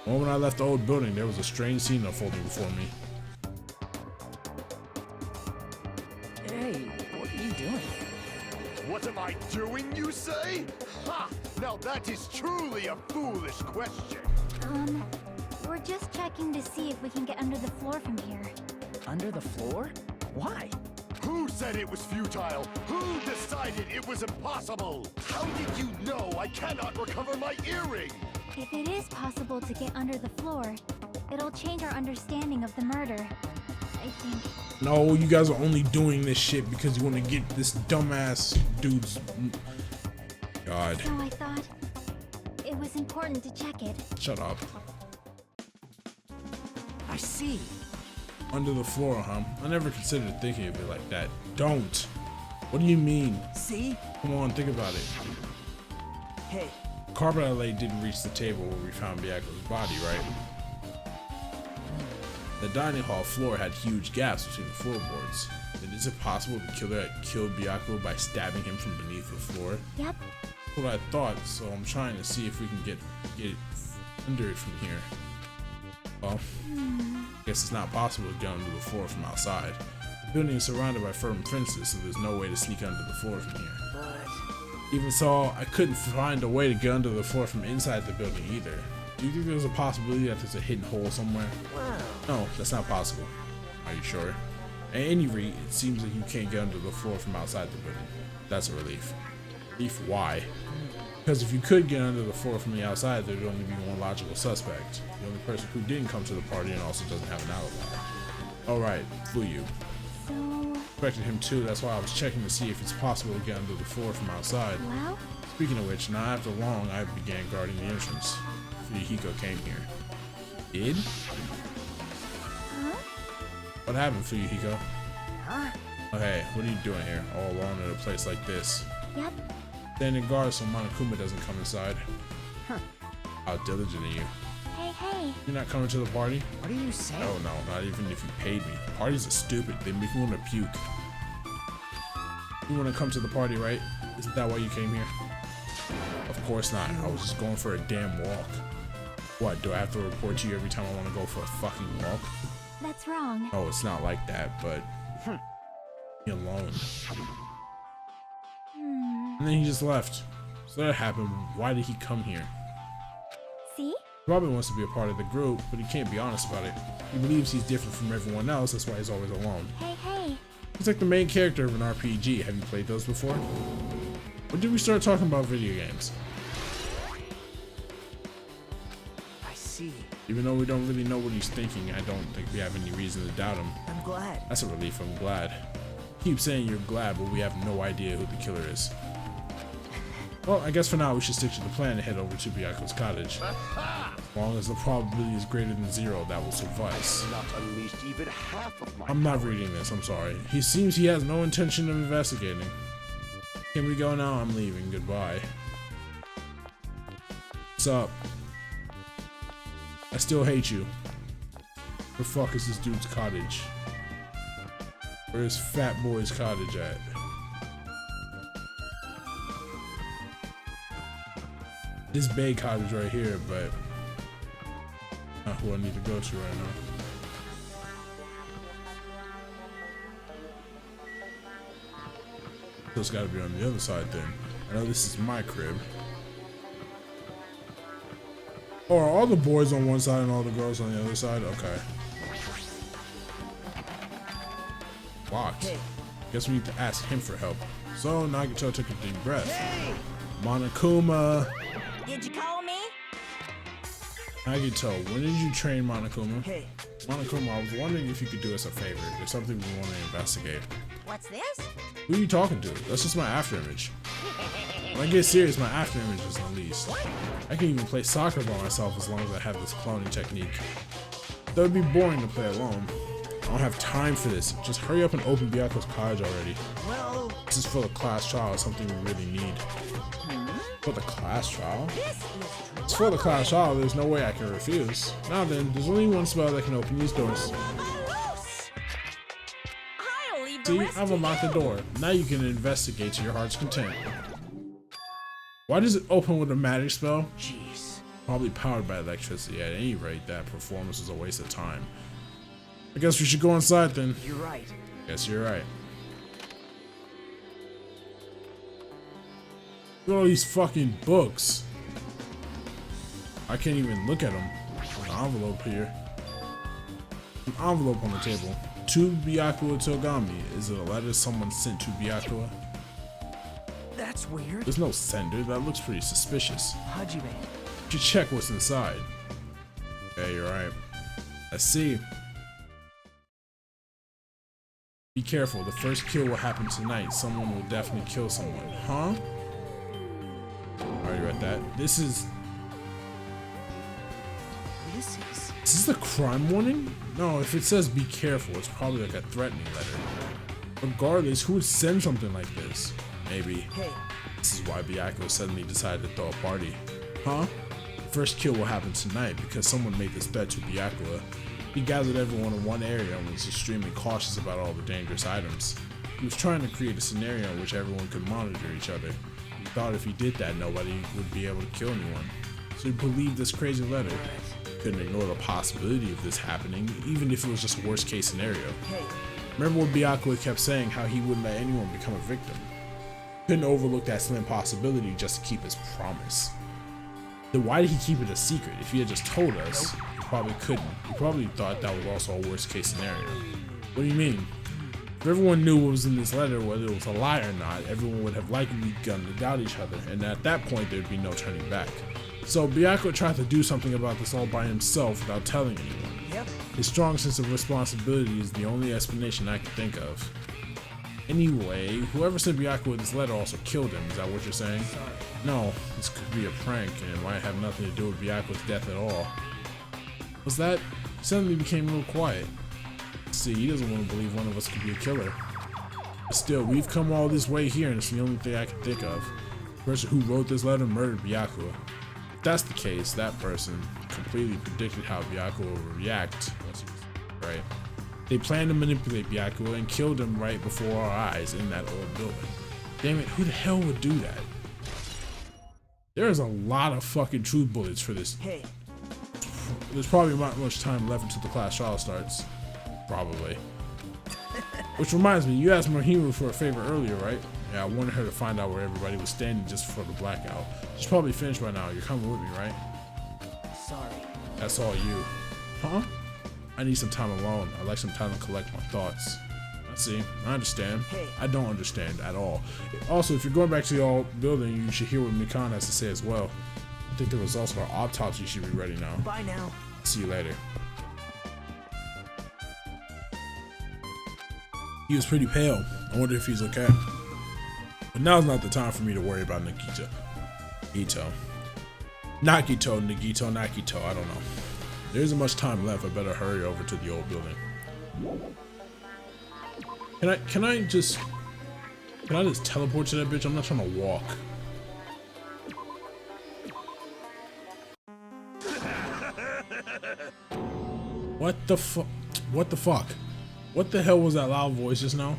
The moment I left the old building, there was a strange scene unfolding before me. Hey, what are you doing? What am I doing, you say? Ha! Now that is truly a foolish question. We're just checking to see if we can get under the floor from here. Under the floor? Why? Who said it was futile? Who decided it was impossible? How did you know I cannot recover my earring? If it is possible to get under the floor, it'll change our understanding of the murder. I think. No, you guys are only doing this shit because you want to get this dumbass dude's... God. So I thought it was important to check it. Shut up. I see. Under the floor, huh? I never considered thinking of it like that. Don't. What do you mean? See? Come on, think about it. Hey, The carpet I laid didn't reach the table where we found Byaku's body, right? The dining hall floor had huge gaps between the floorboards. Then is it possible the killer had killed Byaku by stabbing him from beneath the floor? Yep. That's what I thought, so I'm trying to see if we can get under it from here. Well, I guess it's not possible to get under the floor from outside. The building is surrounded by firm fences, so there's no way to sneak under the floor from here. but Even so, I couldn't find a way to get under the floor from inside the building either. Do you think there's a possibility that there's a hidden hole somewhere? Wow. No, that's not possible. Are you sure? At any rate, it seems like you can't get under the floor from outside the building. That's a relief. Relief why? Because if you could get under the floor from the outside, there'd only be one logical suspect. The only person who didn't come to the party and also doesn't have an alibi. Alright, flew you. So, Expected him too, that's why I was checking to see if it's possible to get under the floor from outside. well, Speaking of which, not after long, I began guarding the entrance. Fuyuhiko came here. Did? huh? What happened, Fuyuhiko? Huh? Oh hey, what are you doing here, all alone in a place like this? Yep. Standing guard so Monokuma doesn't come inside. Huh. How diligent are you? Hey. You're not coming to the party? What are you saying? Oh no, not even if you paid me. Parties are stupid, they make me want to puke. You want to come to the party, right? Isn't that why you came here? Of course not, I was just going for a damn walk. What, do I have to report to you every time I want to go for a fucking walk? That's wrong. Oh, it's not like that, but... Be alone. And then he just left. So that happened, why did he come here? See? He probably wants to be a part of the group, but he can't be honest about it. He believes he's different from everyone else, that's why he's always alone. Hey. He's like the main character of an RPG. Have you played those before? When did we start talking about video games? I see. Even though we don't really know what he's thinking, I don't think we have any reason to doubt him. I'm glad. That's a relief, I'm glad. Keep saying you're glad, but we have no idea who the killer is. Well, I guess for now we should stick to the plan and head over to Byaku's cottage. As long as the probability is greater than 0, that will suffice. Not unleashed even half of my I'm not reading this, I'm sorry. He seems he has no intention of investigating. Can we go now? I'm leaving, goodbye. What's up? I still hate you. Where the fuck is this dude's cottage? Where's Fat Boy's cottage at? This Bay cottage right here, but not who I need to go to right now. So it's gotta be on the other side then. I know this is my crib. Oh, are all the boys on one side and all the girls on the other side? Okay. Locked. Hey. Guess we need to ask him for help. So Nagito took a deep breath. Monokuma. Did you call me? Nagito, when did you train Monokuma? Hey. Monokuma, I was wondering if you could do us a favor. There's something we want to investigate. What's this? Who are you talking to? That's just my afterimage. When I get serious, my afterimage is unleashed. I can even play soccer by myself as long as I have this cloning technique. That would be boring to play alone. I don't have time for this. Just hurry up and open Byaku's cottage already. Well, This is for the class trial, something we really need. For the class trial? this is It's for the class trial, there's no way I can refuse. Now then, there's only one spell that can open these doors. I'll leave the See, rest I've to unlocked the you. door. Now you can investigate to your heart's content. Why does it open with a magic spell? Jeez. Probably powered by electricity. At any rate, that performance was a waste of time. I guess we should go inside then. You're right. Guess you're right. Look at all these fucking books. I can't even look at them. An envelope here. An envelope on the table. To Byakuya Togami. Is it a letter someone sent to Byakuya? That's weird. There's no sender. That looks pretty suspicious. Hajime. You should check what's inside. Yeah, you're right. Let's see. Be careful. The first kill will happen tonight. Someone will definitely kill someone. Huh? Already read that. This is the crime warning? No, if it says be careful, it's probably like a threatening letter. Regardless, who would send something like this? Maybe. Hey. This is why Byakuya suddenly decided to throw a party. Huh? The first kill will happen tonight because someone made this bet to Byakuya. He gathered everyone in one area and was extremely cautious about all the dangerous items. He was trying to create a scenario in which everyone could monitor each other. He thought if he did that, nobody would be able to kill anyone. So he believed this crazy letter. Couldn't ignore the possibility of this happening, even if it was just a worst case scenario. Hey. Remember what Byakuya kept saying, how he wouldn't let anyone become a victim. Couldn't overlook that slim possibility just to keep his promise. Then why did he keep it a secret? If he had just told us, he probably couldn't. He probably thought that was also a worst case scenario. What do you mean? If everyone knew what was in this letter, whether it was a lie or not, everyone would have likely begun to doubt each other, and at that point there'd be no turning back. So Byakuya tried to do something about this all by himself without telling anyone. Yep. His strong sense of responsibility is the only explanation I can think of. Anyway, whoever sent Byakuya this letter also killed him, is that what you're saying? Sorry. No, this could be a prank and it might have nothing to do with Byakuya's death at all. Was that? He suddenly became a little quiet. See, he doesn't want to believe one of us could be a killer. But still, we've come all this way here and it's the only thing I can think of. The person who wrote this letter murdered Byakuya. If that's the case, that person completely predicted how Byakuya would react once he was right. They planned to manipulate Byakuya and killed him right before our eyes in that old building. Damn it, who the hell would do that? There's a lot of fucking truth bullets for this. Hey. There's probably not much time left until the class trial starts. Probably. Which reminds me, you asked Mahiru for a favor earlier, right? Yeah, I wanted her to find out where everybody was standing just before the blackout. She's probably finished by now. You're coming with me, right? Sorry. That's all you. Huh? I need some time alone. I'd like some time to collect my thoughts. I see. I understand. Hey. I don't understand at all. Also, if you're going back to the old building, you should hear what Mikan has to say as well. I think the results of our autopsy should be ready now. Bye now. See you later. He was pretty pale. I wonder if he's okay. But now's not the time for me to worry about Nagito. Nagito, I don't know. There isn't much time left. I better hurry over to the old building. Can I just teleport to that bitch? I'm not trying to walk. What the fuck? What the fuck? What the hell was that loud voice just now?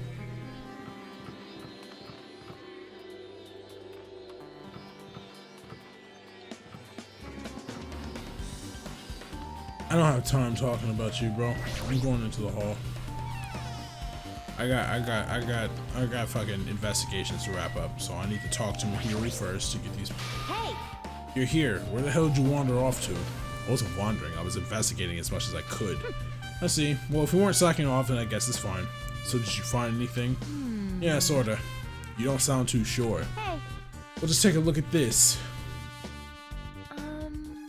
I don't have time talking about you, bro. I'm going into the hall. I got fucking investigations to wrap up, so I need to talk to Mahiru first to get these. Hey! You're here. Where the hell did you wander off to? I wasn't wandering. I was investigating as much as I could. I see. Well, if you weren't slacking off, then I guess it's fine. So did you find anything? Yeah, sorta. You don't sound too sure. Hey! Well, just take a look at this.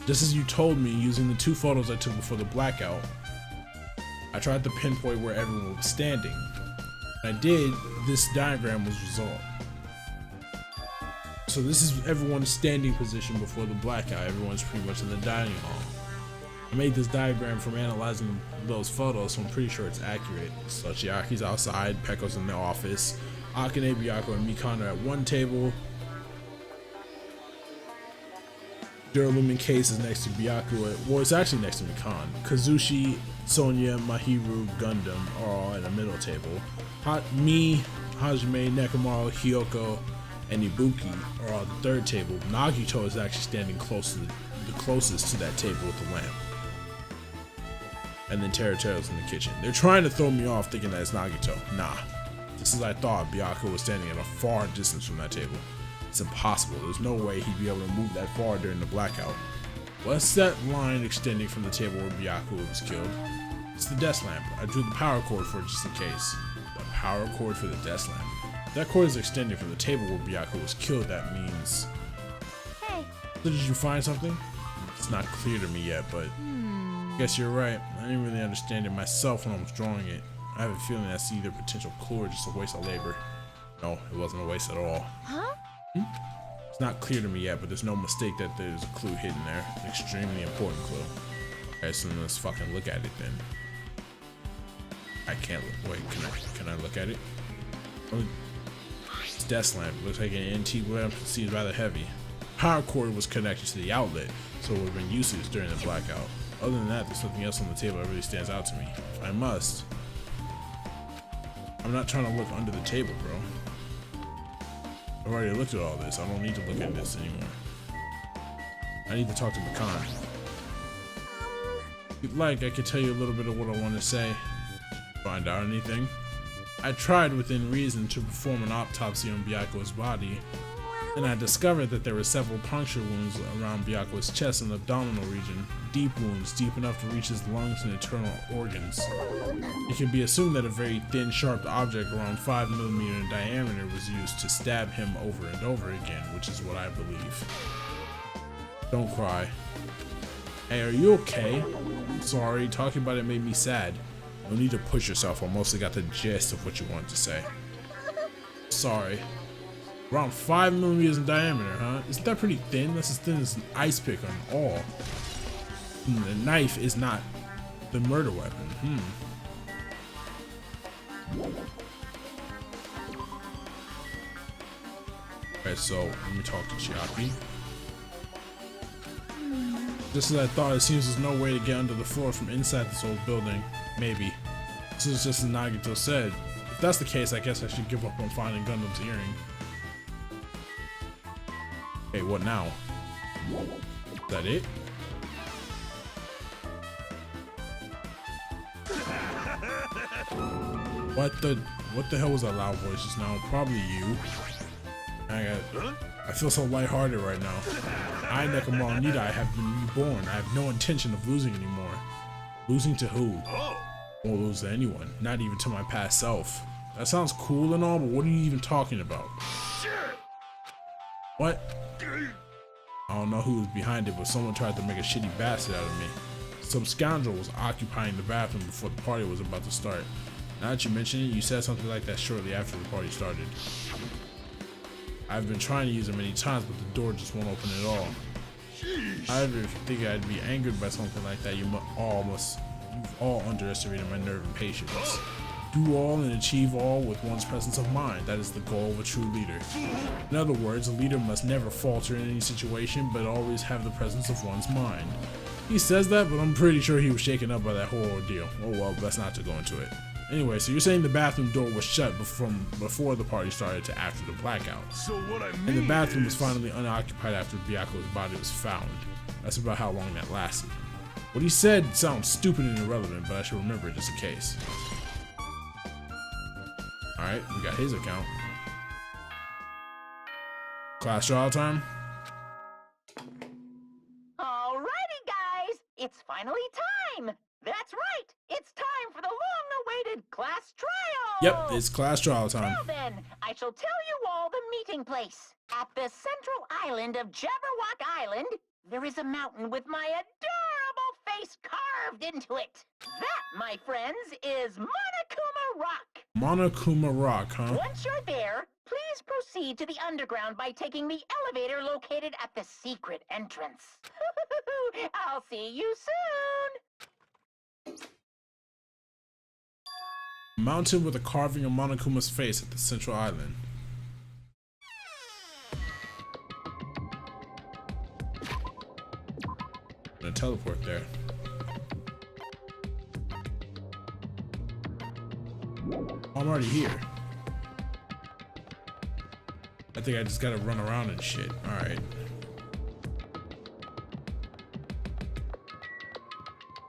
Just as you told me, using the 2 photos I took before the blackout, I tried to pinpoint where everyone was standing. When I did, this diagram was resolved. So this is everyone's standing position before the blackout. Everyone's pretty much in the dining hall. I made this diagram from analyzing those photos, so I'm pretty sure it's accurate. So Chiaki's outside, Pekko's in the office, Akane, Byakuya, and Mikan are at one table. Duralumin case is next to Byakuya. Well, it's actually next to Mikan. Kazushi, Sonya, Mahiru, Gundam are all at a middle table. Me, Hajime, Nekomaru, Hyoko, and Ibuki are on the 3rd table. Nagito is actually standing close to the closest to that table with the lamp. And then Teratero's in the kitchen. They're trying to throw me off thinking that it's Nagito. Nah. Just as I thought, Byakuya was standing at a far distance from that table. It's impossible. There's no way he'd be able to move that far during the blackout. What's that line extending from the table where Byakuya was killed? It's the desk lamp. I drew the power cord for it just in case. The power cord for the desk lamp. If that cord is extending from the table where Byakuya was killed, that means... Hey! So did you find something? It's not clear to me yet, but... I guess you're right. I didn't really understand it myself when I was drawing it. I have a feeling that's either a potential clue or just a waste of labor. No, it wasn't a waste at all. Huh? It's not clear to me yet, but there's no mistake that there's a clue hidden there. An extremely important clue. Okay, so let's fucking look at it then. I can't look. Wait, can I look at it? Oh, it's desk lamp. Looks like an antique lamp. Seems rather heavy. Power cord was connected to the outlet, so it would have been useless during the blackout. Other than that, there's nothing else on the table that really stands out to me. If I must. I'm not trying to look under the table, bro. I've already looked at all this. I don't need to look at this anymore. I need to talk to Mikan. If you'd like, I could tell you a little bit of what I want to say. Find out anything? I tried within reason to perform an autopsy on Byaku's body, and I discovered that there were several puncture wounds around Byaku's chest and abdominal region, deep wounds deep enough to reach his lungs and internal organs. It can be assumed that a very thin, sharp object around 5mm in diameter was used to stab him over and over again, which is what I believe. Don't cry. Hey, are you okay? Sorry, talking about it made me sad. No need to push yourself, I mostly got the gist of what you wanted to say. Sorry. Around 5mm in diameter, huh? Isn't that pretty thin? That's as thin as an ice pick on all. And the knife is not the murder weapon. Alright, so let me talk to Chiaki. Just as I thought, it seems there's no way to get under the floor from inside this old building. Maybe. This is just as Nagito said. If that's the case, I guess I should give up on finding Gundam's hearing. Hey, what now? Is that it? What the hell was that loud voice just now? Probably you. I feel so lighthearted right now. I, Nekomaru Nidai, have been reborn. I have no intention of losing anymore. Losing to who? Won't lose to anyone, not even to my past self. That sounds cool and all, but what are you even talking about? What? I don't know who was behind it, but someone tried to make a shitty bastard out of me. Some scoundrel was occupying the bathroom before the party was about to start. Now that you mention it, you said something like that shortly after the party started. I've been trying to use it many times, but the door just won't open at all. However, if you think I'd be angered by something like that, you've all underestimated my nerve and patience. Do all and achieve all with one's presence of mind. That is the goal of a true leader. In other words, a leader must never falter in any situation, but always have the presence of one's mind. He says that, but I'm pretty sure he was shaken up by that whole ordeal. Oh well, best not to go into it. Anyway, so you're saying the bathroom door was shut from before the party started to after the blackout. So what I mean And the bathroom was is- finally unoccupied after Byaku's body was found. That's about how long that lasted. What he said sounds stupid and irrelevant, but I should remember it just in case. Alright, we got his account. Class trial time? Alrighty, guys! It's finally time! That's right! It's time for the long-awaited class trial! Yep, it's class trial time. Now then, I shall tell you all the meeting place. At the central island of Jabberwock Island, there is a mountain with my adorable face carved into it. That, my friends, is Monokuma Rock. Monokuma Rock, huh? Once you're there, please proceed to the underground by taking the elevator located at the secret entrance. I'll see you soon! Mountain with a carving of Monokuma's face at the central island. I'm gonna teleport there. I'm already here. I think I just gotta run around and shit. Alright.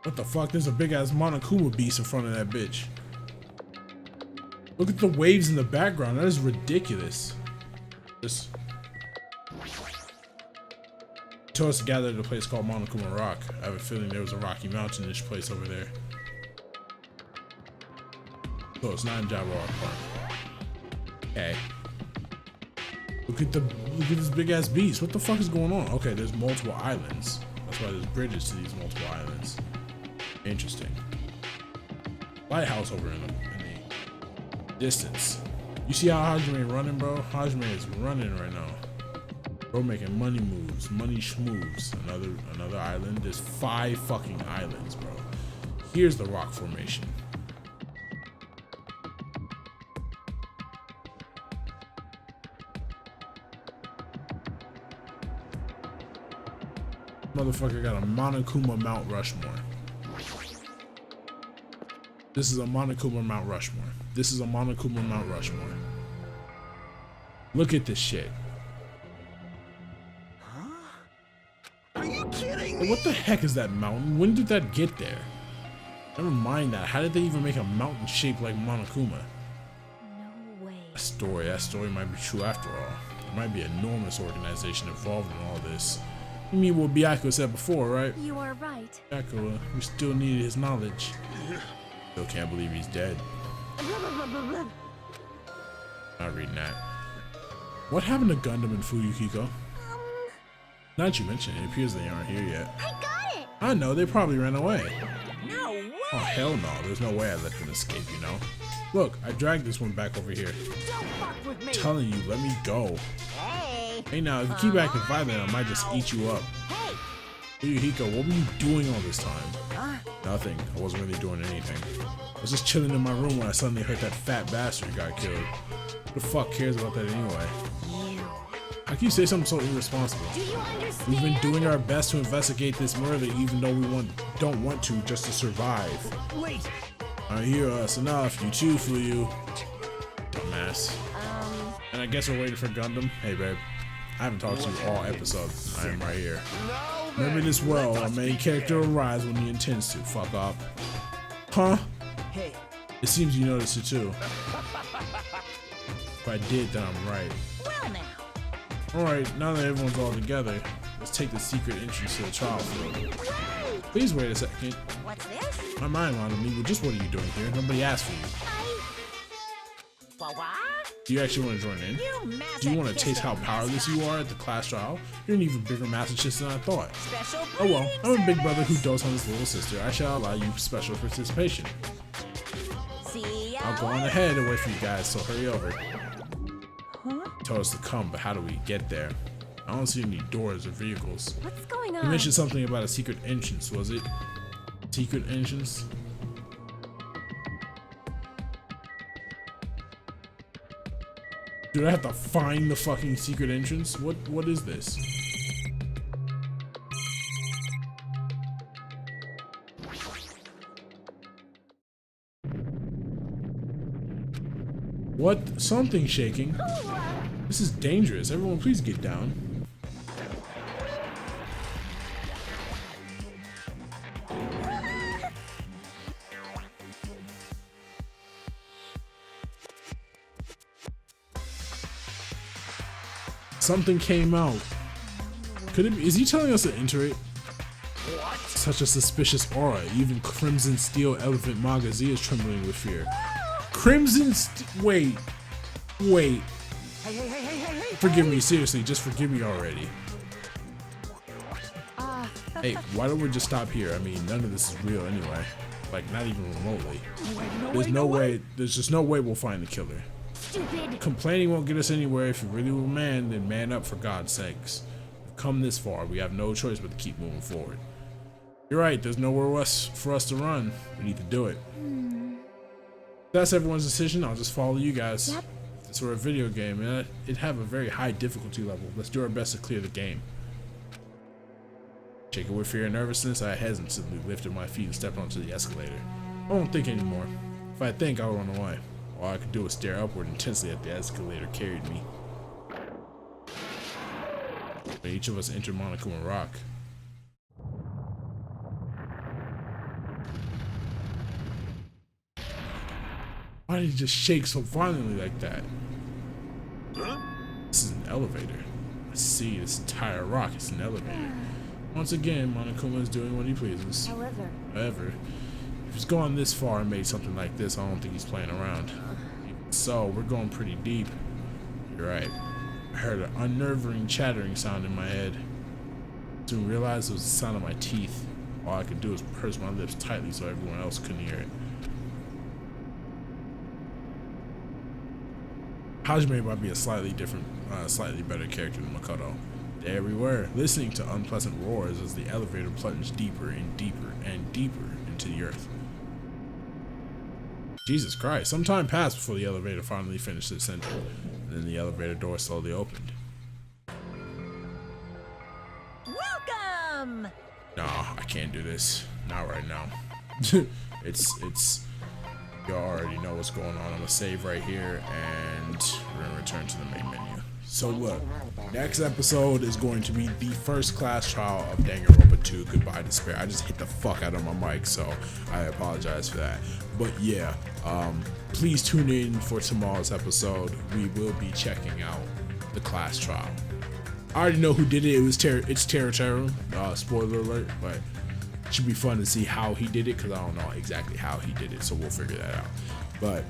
What the fuck? There's a big ass Monokuma beast in front of that bitch. Look at the waves in the background. That is ridiculous. This told us to gather at a place called Monokuma Rock. I have a feeling there was a rocky mountainish place over there. So it's not in Jabberwock Park. Okay. Look at this big ass beast. What the fuck is going on? Okay, there's multiple islands. That's why there's bridges to these multiple islands. Interesting. Lighthouse over in the distance. You see how Hajime running, bro? Hajime is running right now. Bro making money moves, money schmoves. Another island. There's 5 fucking islands, bro. Here's the rock formation. Motherfucker got a Monokuma Mount Rushmore. This is a Monokuma Mount Rushmore. This is a Monokuma Mount Rushmore. Look at this shit. Are you kidding Hey, me? what the heck is that mountain? When did that get there? Never mind that. How did they even make a mountain shaped like Monokuma? That story might be true after all. There might be an enormous organization involved in all this. You mean what Byako said before, right? You are right. Byako, we still needed his knowledge. Still can't believe he's dead. Not reading that. What happened to Gundam and Fuyuhiko? Now that you mention it, it appears they aren't here yet. I got it! I know, they probably ran away. No way! Oh, hell no. There's no way I let them escape, you know? Look, I dragged this one back over here. Don't fuck with me! Telling you, let me go. Hey. Hey, now, if you keep acting violent, I might just eat you up. Hey. Fuyuhiko, what were you doing all this time? Nothing. I wasn't really doing anything. I was just chilling in my room when I suddenly heard that fat bastard got killed. Who the fuck cares about that anyway? How can you say something so irresponsible? Do you understand? We've been doing our best to investigate this murder even though we don't want to just to survive. Wait! I hear us enough, you too, Fuyu. Dumbass. And I guess we're waiting for Gundam. Hey babe, I haven't talked to you all episode. I am right here. Remember this well, our main character will rise when he intends to. Fuck off. Huh? Hey, It seems you noticed it too. If I did, then I'm right. Well now. Alright, now that everyone's all together, let's take the secret entrance to the trial field. Please wait a second. What's this? My mind wanted me, but just what are you doing here? Nobody asked for you. What? Do you actually want to join in? You Do you want to taste how masochistic powerless you are at the class trial? You're an even bigger masochist than I thought. Special Oh well, I'm a big breeding brother who service. dotes on his little sister. I shall allow you special participation. See ya I'll go on later. ahead and wait for you guys, so hurry over. Huh? You told us to come, but how do we get there? I don't see any doors or vehicles. What's going You on? mentioned something about a secret entrance, was it? Secret entrance? Do I have to find the fucking secret entrance? What is this? What? Something shaking. This is dangerous. Everyone please get down. Something came out. Could it be, is he telling us to enter it? What? Such a suspicious aura. Even Crimson Steel Elephant Magazi is trembling with fear. Wait. hey, hey, hey, hey, hey, hey! Forgive me, seriously, just forgive me already. Hey, why don't we just stop here? I mean, none of this is real anyway. Like, not even remotely. There's just no way we'll find the killer. Stupid. Complaining won't get us anywhere. If you really were a man, then man up for God's sakes. We've come this far, we have no choice but to keep moving forward. You're right, there's nowhere else for us to run. We need to do it. If that's everyone's decision, I'll just follow you guys. Yep. It's for a video game, and it'd have a very high difficulty level. Let's do our best to clear the game. Shaken with fear and nervousness, I hesitantly lifted my feet and stepped onto the escalator. I won't think anymore. If I think, I'll run away. All I could do was stare upward intensely as the escalator carried me. When each of us entered Monokuma Rock. Why did he just shake so violently like that? This is an elevator. I see, this entire rock is an elevator. Once again, Monokuma is doing what he pleases. However, if he's gone this far and made something like this, I don't think he's playing around. Even so, we're going pretty deep. You're right. I heard an unnerving chattering sound in my head. Soon realized it was the sound of my teeth. All I could do was purse my lips tightly so everyone else couldn't hear it. Hajime might be a slightly better character than Makoto. There we were, listening to unpleasant roars as the elevator plunged deeper and deeper and deeper into the earth. Jesus Christ, some time passed before the elevator finally finished its ascent, and then the elevator door slowly opened. Welcome! No, I can't do this. Not right now. it's you already know what's going on. I'm gonna save right here and we're gonna return to the main menu. So look, next episode is going to be the first class trial of Danganronpa 2, Goodbye Despair. I just hit the fuck out of my mic, so I apologize for that. But yeah, please tune in for tomorrow's episode. We will be checking out the class trial. I already know who did it. It's Terra. Spoiler alert, but it should be fun to see how he did it, because I don't know exactly how he did it, so we'll figure that out. But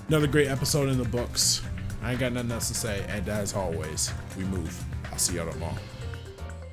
another great episode in the books. I ain't got nothing else to say, and as always, we move. I'll see y'all tomorrow.